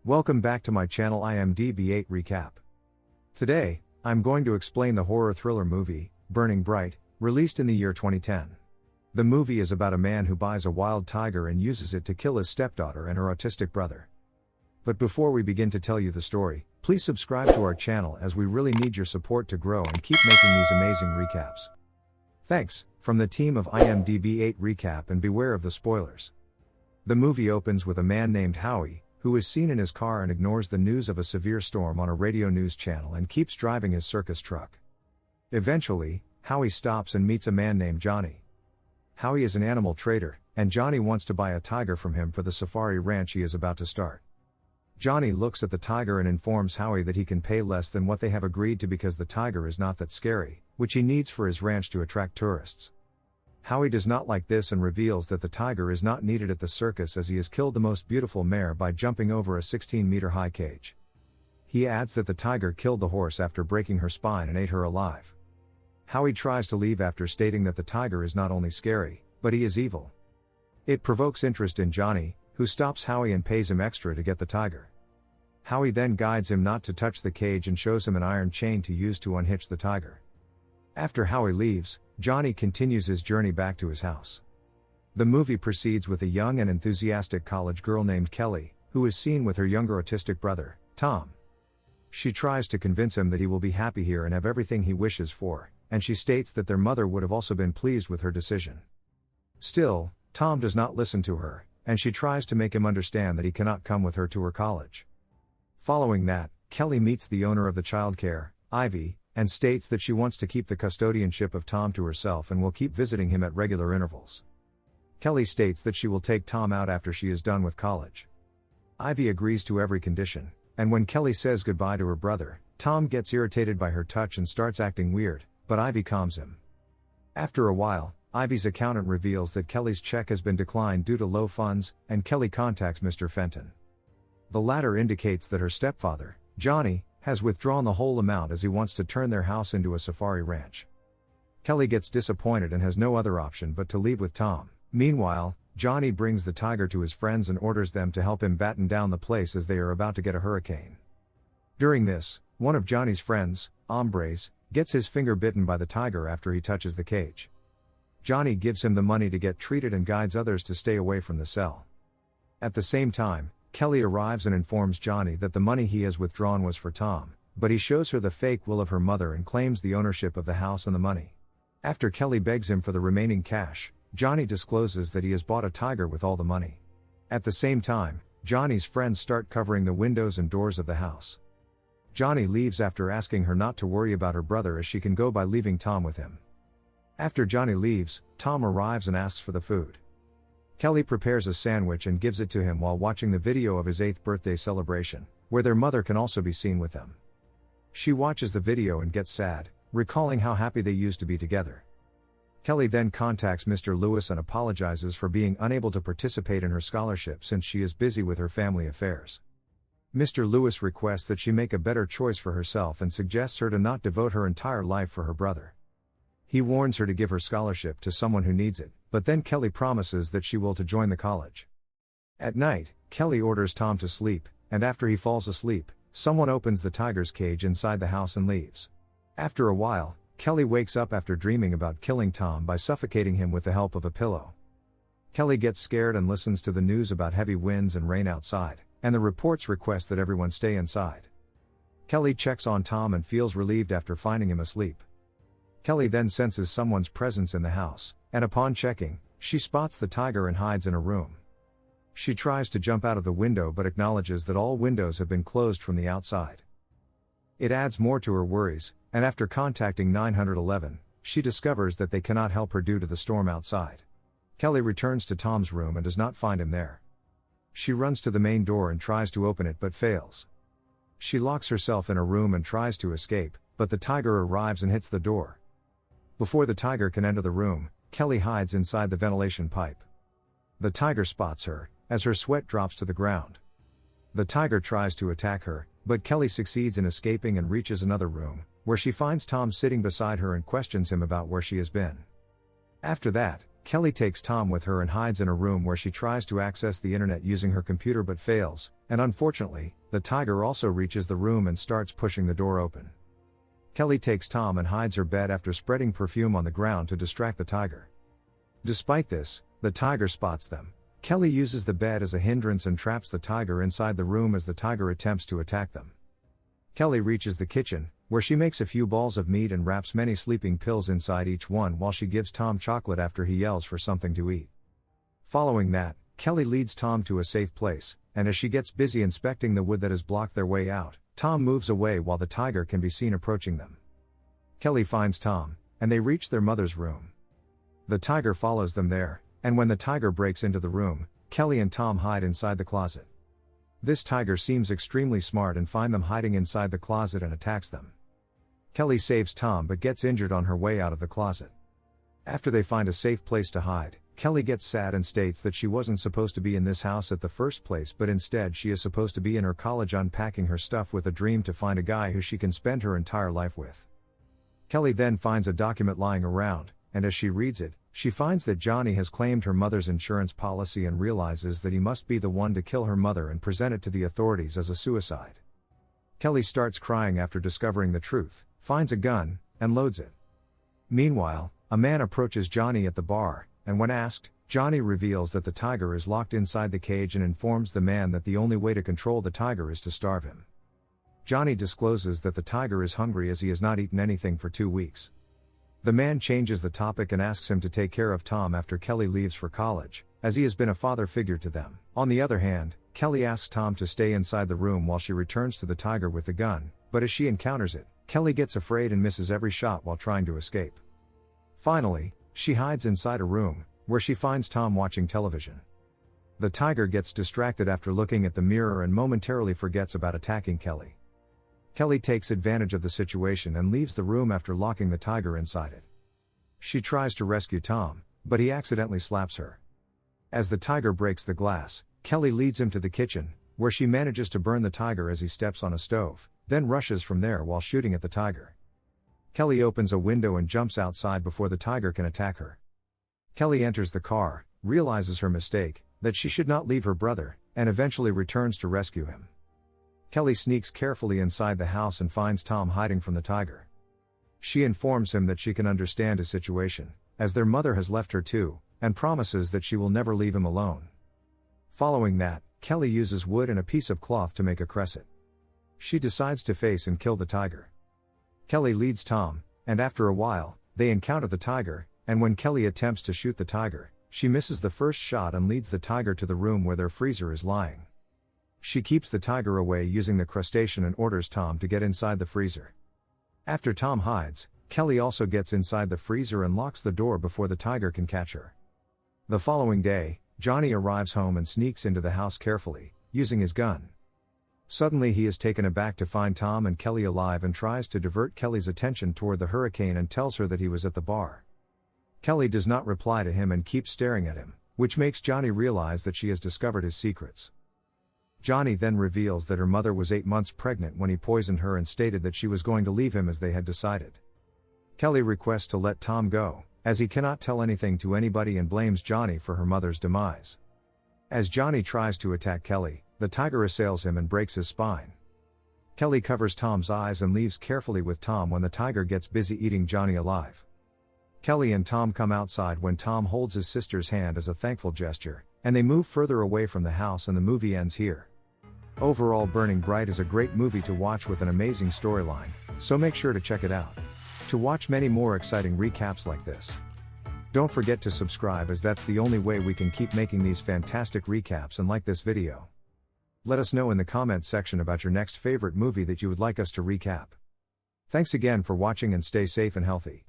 Welcome back to my channel IMDb 8 Recap. Today, I'm going to explain the horror thriller movie, Burning Bright, released in the year 2010. The movie is about a man who buys a wild tiger and uses it to kill his stepdaughter and her autistic brother. But before we begin to tell you the story, please subscribe to our channel as we really need your support to grow and keep making these amazing recaps. Thanks, from the team of IMDb 8 Recap, and beware of the spoilers. The movie opens with a man named Howie, who is seen in his car and ignores the news of a severe storm on a radio news channel and keeps driving his circus truck. Eventually, Howie stops and meets a man named Johnny. Howie is an animal trader, and Johnny wants to buy a tiger from him for the safari ranch he is about to start. Johnny looks at the tiger and informs Howie that he can pay less than what they have agreed to because the tiger is not that scary, which he needs for his ranch to attract tourists. Howie does not like this and reveals that the tiger is not needed at the circus as he has killed the most beautiful mare by jumping over a 16-meter-high cage. He adds that the tiger killed the horse after breaking her spine and ate her alive. Howie tries to leave after stating that the tiger is not only scary, but he is evil. It provokes interest in Johnny, who stops Howie and pays him extra to get the tiger. Howie then guides him not to touch the cage and shows him an iron chain to use to unhitch the tiger. After Howie leaves, Johnny continues his journey back to his house. The movie proceeds with a young and enthusiastic college girl named Kelly, who is seen with her younger autistic brother, Tom. She tries to convince him that he will be happy here and have everything he wishes for, and she states that their mother would have also been pleased with her decision. Still, Tom does not listen to her, and she tries to make him understand that he cannot come with her to her college. Following that, Kelly meets the owner of the childcare, Ivy, and states that she wants to keep the custodianship of Tom to herself and will keep visiting him at regular intervals. Kelly states that she will take Tom out after she is done with college. Ivy agrees to every condition, and when Kelly says goodbye to her brother, Tom gets irritated by her touch and starts acting weird, but Ivy calms him. After a while, Ivy's accountant reveals that Kelly's check has been declined due to low funds, and Kelly contacts Mr. Fenton. The latter indicates that her stepfather, Johnny, has withdrawn the whole amount as he wants to turn their house into a safari ranch. Kelly gets disappointed and has no other option but to leave with Tom. Meanwhile, Johnny brings the tiger to his friends and orders them to help him batten down the place as they are about to get a hurricane. During this, one of Johnny's friends, Hombres, gets his finger bitten by the tiger after he touches the cage. Johnny gives him the money to get treated and guides others to stay away from the cell. At the same time, Kelly arrives and informs Johnny that the money he has withdrawn was for Tom, but he shows her the fake will of her mother and claims the ownership of the house and the money. After Kelly begs him for the remaining cash, Johnny discloses that he has bought a tiger with all the money. At the same time, Johnny's friends start covering the windows and doors of the house. Johnny leaves after asking her not to worry about her brother as she can go by leaving Tom with him. After Johnny leaves, Tom arrives and asks for the food. Kelly prepares a sandwich and gives it to him while watching the video of his 8th birthday celebration, where their mother can also be seen with them. She watches the video and gets sad, recalling how happy they used to be together. Kelly then contacts Mr. Lewis and apologizes for being unable to participate in her scholarship since she is busy with her family affairs. Mr. Lewis requests that she make a better choice for herself and suggests her to not devote her entire life for her brother. He warns her to give her scholarship to someone who needs it, but then Kelly promises that she will to join the college. At night, Kelly orders Tom to sleep, and after he falls asleep, someone opens the tiger's cage inside the house and leaves. After a while, Kelly wakes up after dreaming about killing Tom by suffocating him with the help of a pillow. Kelly gets scared and listens to the news about heavy winds and rain outside, and the reports request that everyone stay inside. Kelly checks on Tom and feels relieved after finding him asleep. Kelly then senses someone's presence in the house, and upon checking, she spots the tiger and hides in a room. She tries to jump out of the window but acknowledges that all windows have been closed from the outside. It adds more to her worries, and after contacting 911, she discovers that they cannot help her due to the storm outside. Kelly returns to Tom's room and does not find him there. She runs to the main door and tries to open it but fails. She locks herself in a room and tries to escape, but the tiger arrives and hits the door. Before the tiger can enter the room, Kelly hides inside the ventilation pipe. The tiger spots her, as her sweat drops to the ground. The tiger tries to attack her, but Kelly succeeds in escaping and reaches another room, where she finds Tom sitting beside her and questions him about where she has been. After that, Kelly takes Tom with her and hides in a room where she tries to access the internet using her computer but fails, and unfortunately, the tiger also reaches the room and starts pushing the door open. Kelly takes Tom and hides her bed after spreading perfume on the ground to distract the tiger. Despite this, the tiger spots them. Kelly uses the bed as a hindrance and traps the tiger inside the room as the tiger attempts to attack them. Kelly reaches the kitchen, where she makes a few balls of meat and wraps many sleeping pills inside each one while she gives Tom chocolate after he yells for something to eat. Following that, Kelly leads Tom to a safe place, and as she gets busy inspecting the wood that has blocked their way out, Tom moves away while the tiger can be seen approaching them. Kelly finds Tom, and they reach their mother's room. The tiger follows them there, and when the tiger breaks into the room, Kelly and Tom hide inside the closet. This tiger seems extremely smart and finds them hiding inside the closet and attacks them. Kelly saves Tom but gets injured on her way out of the closet. After they find a safe place to hide, Kelly gets sad and states that she wasn't supposed to be in this house at the first place, but instead she is supposed to be in her college unpacking her stuff with a dream to find a guy who she can spend her entire life with. Kelly then finds a document lying around, and as she reads it, she finds that Johnny has claimed her mother's insurance policy and realizes that he must be the one to kill her mother and present it to the authorities as a suicide. Kelly starts crying after discovering the truth, finds a gun, and loads it. Meanwhile, a man approaches Johnny at the bar, and when asked, Johnny reveals that the tiger is locked inside the cage and informs the man that the only way to control the tiger is to starve him. Johnny discloses that the tiger is hungry as he has not eaten anything for 2 weeks. The man changes the topic and asks him to take care of Tom after Kelly leaves for college, as he has been a father figure to them. On the other hand, Kelly asks Tom to stay inside the room while she returns to the tiger with the gun, but as she encounters it, Kelly gets afraid and misses every shot while trying to escape. Finally, she hides inside a room, where she finds Tom watching television. The tiger gets distracted after looking at the mirror and momentarily forgets about attacking Kelly. Kelly takes advantage of the situation and leaves the room after locking the tiger inside it. She tries to rescue Tom, but he accidentally slaps her. As the tiger breaks the glass, Kelly leads him to the kitchen, where she manages to burn the tiger as he steps on a stove, then rushes from there while shooting at the tiger. Kelly opens a window and jumps outside before the tiger can attack her. Kelly enters the car, realizes her mistake, that she should not leave her brother, and eventually returns to rescue him. Kelly sneaks carefully inside the house and finds Tom hiding from the tiger. She informs him that she can understand his situation, as their mother has left her too, and promises that she will never leave him alone. Following that, Kelly uses wood and a piece of cloth to make a cresset. She decides to face and kill the tiger. Kelly leads Tom, and after a while, they encounter the tiger, and when Kelly attempts to shoot the tiger, she misses the first shot and leads the tiger to the room where their freezer is lying. She keeps the tiger away using the crustacean and orders Tom to get inside the freezer. After Tom hides, Kelly also gets inside the freezer and locks the door before the tiger can catch her. The following day, Johnny arrives home and sneaks into the house carefully, using his gun. Suddenly he is taken aback to find Tom and Kelly alive and tries to divert Kelly's attention toward the hurricane and tells her that he was at the bar. Kelly does not reply to him and keeps staring at him, which makes Johnny realize that she has discovered his secrets. Johnny then reveals that her mother was 8 months pregnant when he poisoned her and stated that she was going to leave him as they had decided. Kelly requests to let Tom go, as he cannot tell anything to anybody and blames Johnny for her mother's demise. As Johnny tries to attack Kelly, the tiger assails him and breaks his spine. Kelly covers Tom's eyes and leaves carefully with Tom when the tiger gets busy eating Johnny alive. Kelly and Tom come outside when Tom holds his sister's hand as a thankful gesture, and they move further away from the house and the movie ends here. Overall, Burning Bright is a great movie to watch with an amazing storyline, so make sure to check it out. To watch many more exciting recaps like this, don't forget to subscribe, as that's the only way we can keep making these fantastic recaps, and like this video. Let us know in the comments section about your next favorite movie that you would like us to recap. Thanks again for watching and stay safe and healthy.